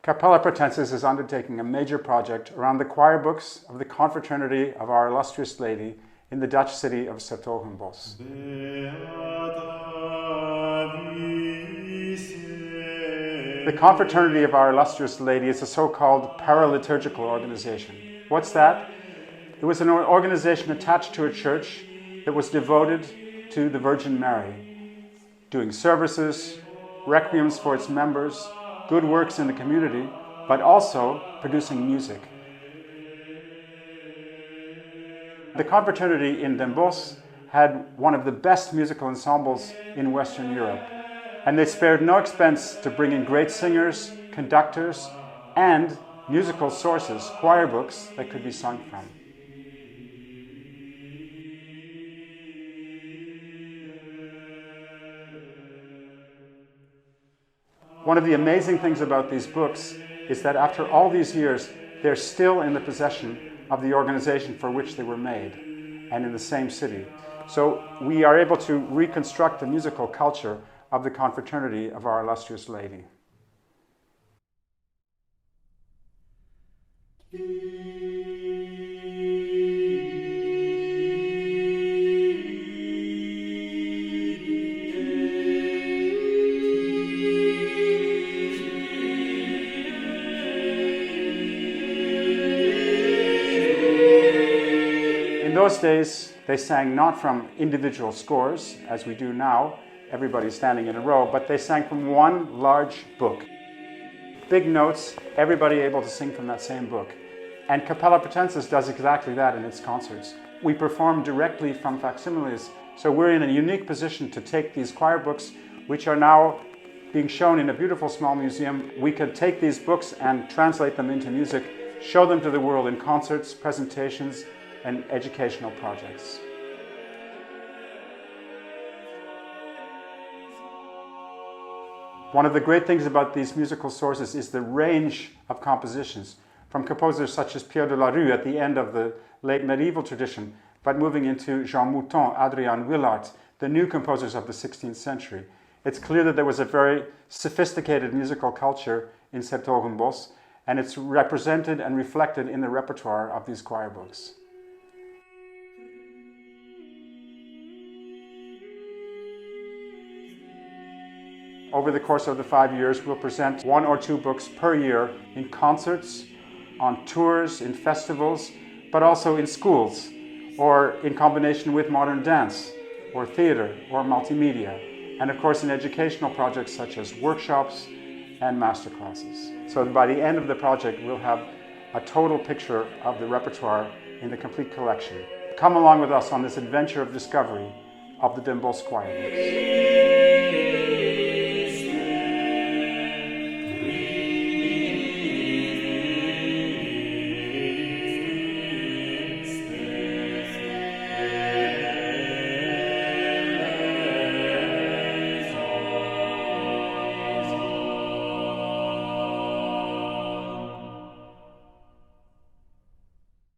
Cappella Pratensis is undertaking a major project around the choir books of the confraternity of Our Illustrious Lady in the Dutch city of s-Hertogenbosch. The confraternity of Our Illustrious Lady is a so-called paraliturgical organization. What's that? It was an organization attached to a church that was devoted to the Virgin Mary, doing services, requiems for its members, good works in the community, but also producing music. The confraternity in Den Bosch had one of the best musical ensembles in Western Europe, and they spared no expense to bring in great singers, conductors, and musical sources, choir books that could be sung from. One of the amazing things about these books is that after all these years, they're still in the possession of the organization for which they were made, and in the same city. So we are able to reconstruct the musical culture of the confraternity of Our Illustrious Lady. In those days, they sang not from individual scores, as we do now, everybody standing in a row, but they sang from one large book. Big notes, everybody able to sing from that same book. And Cappella Pratensis does exactly that in its concerts. We perform directly from facsimiles, so we're in a unique position to take these choir books, which are now being shown in a beautiful small museum. We could take these books and translate them into music, show them to the world in concerts, presentations, and educational projects. One of the great things about these musical sources is the range of compositions, from composers such as Pierre de la Rue at the end of the late medieval tradition, but moving into Jean Mouton, Adrian Willart, the new composers of the 16th century. It's clear that there was a very sophisticated musical culture in s-Hertogenbosch, and it's represented and reflected in the repertoire of these choir books. Over the course of the 5 years, we'll present 1 or 2 books per year in concerts, on tours, in festivals, but also in schools, or in combination with modern dance, or theater, or multimedia, and of course in educational projects such as workshops and masterclasses. So by the end of the project, we'll have a total picture of the repertoire in the complete collection. Come along with us on this adventure of discovery of the Den Bosch Choirbooks.